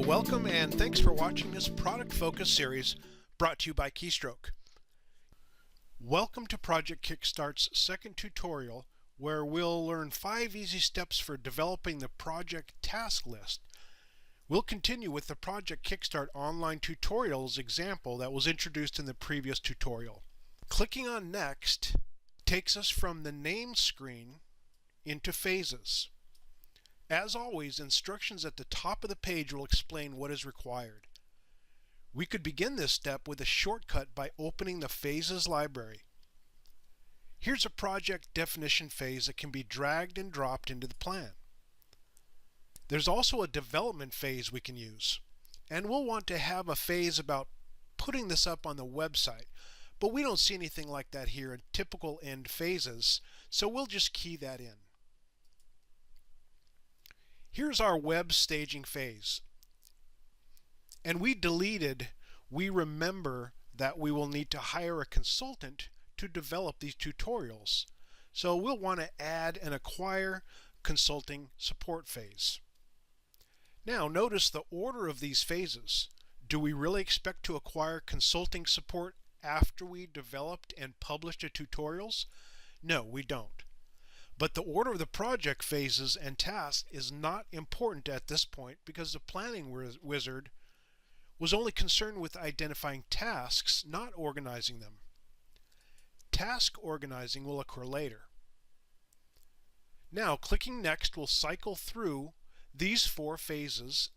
Welcome and thanks for watching this product focus series brought to you by Keystroke. Welcome to Project Kickstart's second tutorial where we'll learn 5 easy steps for developing the project task list. We'll continue with the Project Kickstart online tutorials example that was introduced in the previous tutorial. Clicking on Next takes us from the name screen into phases. As always, instructions at the top of the page will explain what is required. We could begin this step with a shortcut by opening the Phases library. Here's a project definition phase that can be dragged and dropped into the plan. There's also a development phase we can use, and we'll want to have a phase about putting this up on the website, but we don't see anything like that here in typical end phases, so we'll just key that in. Here's our web staging phase. And we remember that we will need to hire a consultant to develop these tutorials. So we'll want to add and acquire consulting support phase. Now notice the order of these phases. Do we really expect to acquire consulting support after we developed and published the tutorials? No, we don't. But the order of the project phases and tasks is not important at this point because the planning wizard was only concerned with identifying tasks, not organizing them. Task organizing will occur later. Now, clicking Next will cycle through these 4 phases,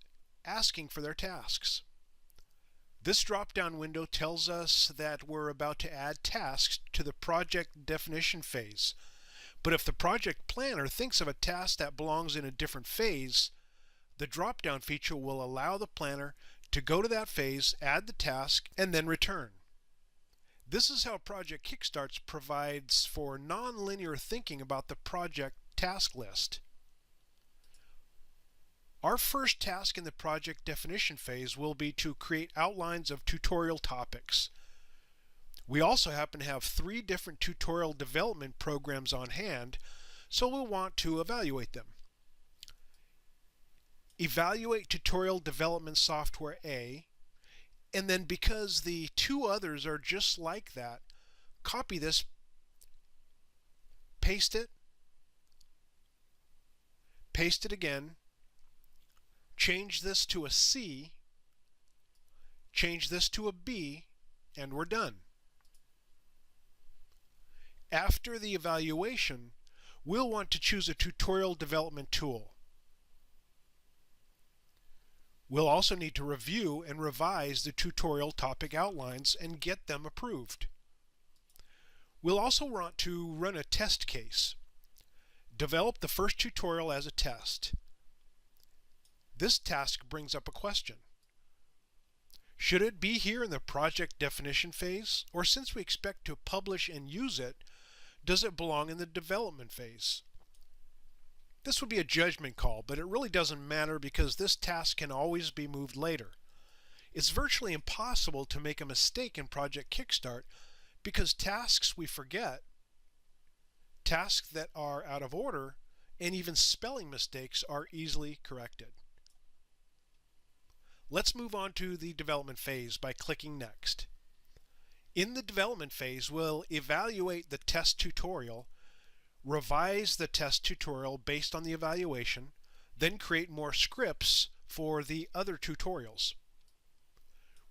asking for their tasks. This drop-down window tells us that we're about to add tasks to the project definition phase. But if the project planner thinks of a task that belongs in a different phase, the drop-down feature will allow the planner to go to that phase, add the task, and then return. This is how Project Kickstart provides for non-linear thinking about the project task list. Our first task in the project definition phase will be to create outlines of tutorial topics. We also happen to have 3 different tutorial development programs on hand, so we'll want to evaluate them. Evaluate tutorial development software A, and then because the 2 others are just like that, copy this, paste it again, change this to a C, change this to a B, and we're done. After the evaluation, we'll want to choose a tutorial development tool. We'll also need to review and revise the tutorial topic outlines and get them approved. We'll also want to run a test case. Develop the first tutorial as a test. This task brings up a question. Should it be here in the project definition phase, or since we expect to publish and use it, does it belong in the development phase? This would be a judgment call, but it really doesn't matter because this task can always be moved later. It's virtually impossible to make a mistake in Project Kickstart because tasks we forget, tasks that are out of order, and even spelling mistakes are easily corrected. Let's move on to the development phase by clicking Next. In the development phase, we'll evaluate the test tutorial, revise the test tutorial based on the evaluation, then create more scripts for the other tutorials.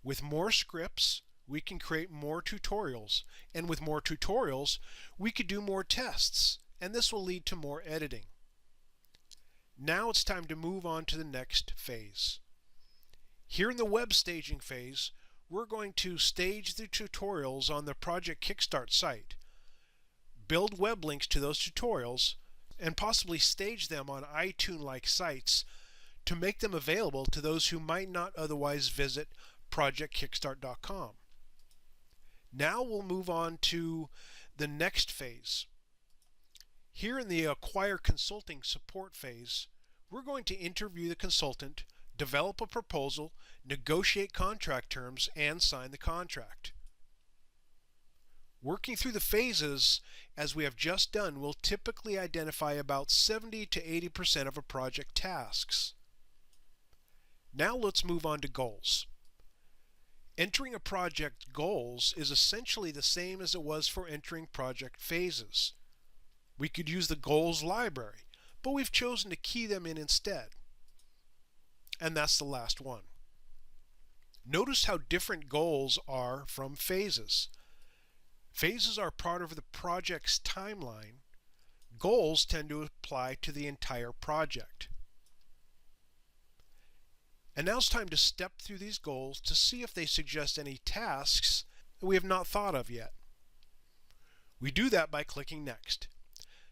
With more scripts, we can create more tutorials, and with more tutorials, we could do more tests, and this will lead to more editing. Now it's time to move on to the next phase. Here in the web staging phase, we're going to stage the tutorials on the Project Kickstart site, build web links to those tutorials, and possibly stage them on iTunes-like sites to make them available to those who might not otherwise visit projectkickstart.com. Now we'll move on to the next phase. Here in the Acquire Consulting Support phase, we're going to interview the consultant, develop a proposal, negotiate contract terms, and sign the contract. Working through the phases, as we have just done, will typically identify about 70 to 80% of a project tasks. Now let's move on to goals. Entering a project goals is essentially the same as it was for entering project phases. We could use the goals library, but we've chosen to key them in instead. And that's the last one. Notice how different goals are from phases. Phases are part of the project's timeline. Goals tend to apply to the entire project. And now it's time to step through these goals to see if they suggest any tasks that we have not thought of yet. We do that by clicking Next.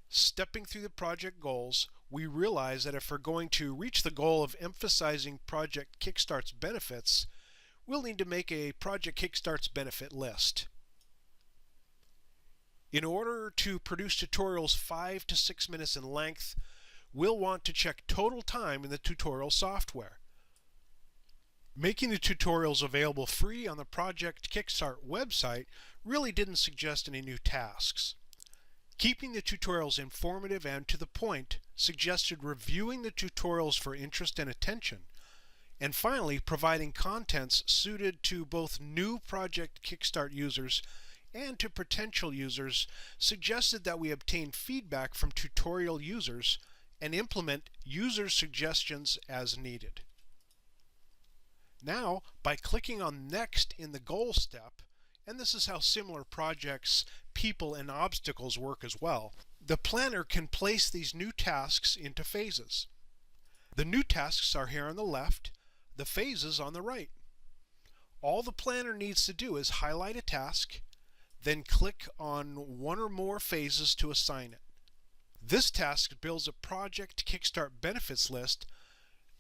Stepping through the project goals, we realize that if we're going to reach the goal of emphasizing Project KickStart's benefits, we'll need to make a Project KickStart's benefit list. In order to produce tutorials 5 to 6 minutes in length, we'll want to check total time in the tutorial software. Making the tutorials available free on the Project KickStart website really didn't suggest any new tasks. Keeping the tutorials informative and to the point suggested reviewing the tutorials for interest and attention, and finally providing contents suited to both new Project KickStart users and to potential users suggested that we obtain feedback from tutorial users and implement user suggestions as needed. Now, by clicking on Next in the Goal step, and this is how similar projects, people, and obstacles work as well, the planner can place these new tasks into phases. The new tasks are here on the left, the phases on the right. All the planner needs to do is highlight a task, then click on one or more phases to assign it. This task builds a Project KickStart benefits list,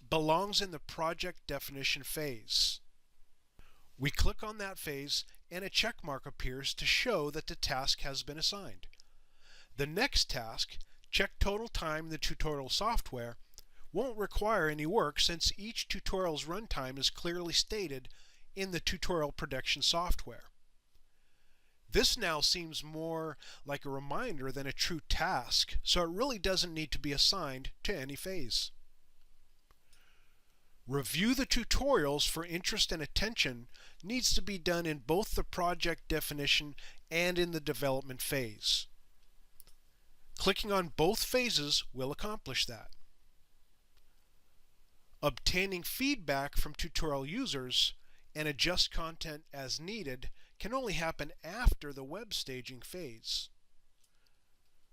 belongs in the project definition phase. We click on that phase and a check mark appears to show that the task has been assigned. The next task, check total time in the tutorial software, won't require any work since each tutorial's runtime is clearly stated in the tutorial production software. This now seems more like a reminder than a true task, so it really doesn't need to be assigned to any phase. Review the tutorials for interest and attention needs to be done in both the project definition and in the development phase. Clicking on both phases will accomplish that. Obtaining feedback from tutorial users and adjust content as needed can only happen after the web staging phase.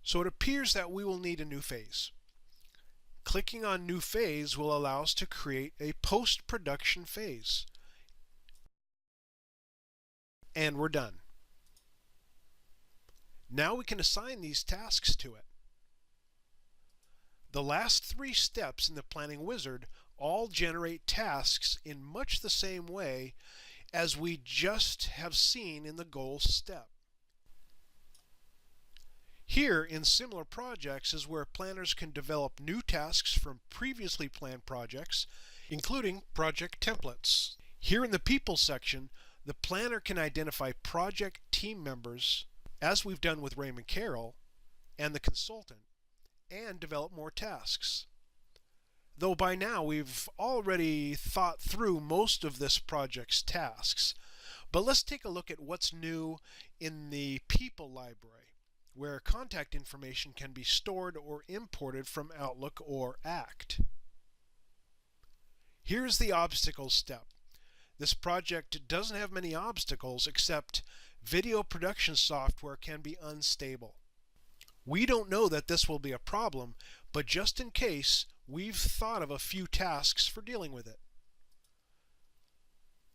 So it appears that we will need a new phase. Clicking on New Phase will allow us to create a post-production phase. And we're done. Now we can assign these tasks to it. The last 3 steps in the planning wizard all generate tasks in much the same way as we just have seen in the goals step. Here, in similar projects, is where planners can develop new tasks from previously planned projects, including project templates. Here in the People section, the planner can identify project team members, as we've done with Raymond Carroll, and the consultant, and develop more tasks. Though by now we've already thought through most of this project's tasks, but let's take a look at what's new in the People library, where contact information can be stored or imported from Outlook or ACT. Here's the obstacles step. This project doesn't have many obstacles except video production software can be unstable. We don't know that this will be a problem, but just in case, we've thought of a few tasks for dealing with it.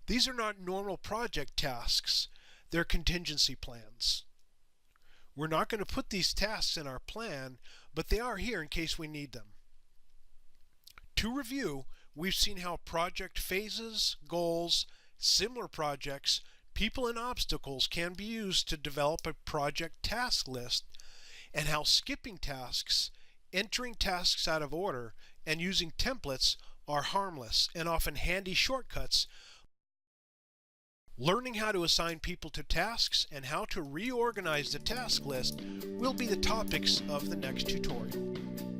These are not normal project tasks, they're contingency plans. We're not going to put these tasks in our plan, but they are here in case we need them. To review, we've seen how project phases, goals, similar projects, people, and obstacles can be used to develop a project task list, and how skipping tasks, entering tasks out of order, and using templates are harmless and often handy shortcuts. Learning how to assign people to tasks and how to reorganize the task list will be the topics of the next tutorial.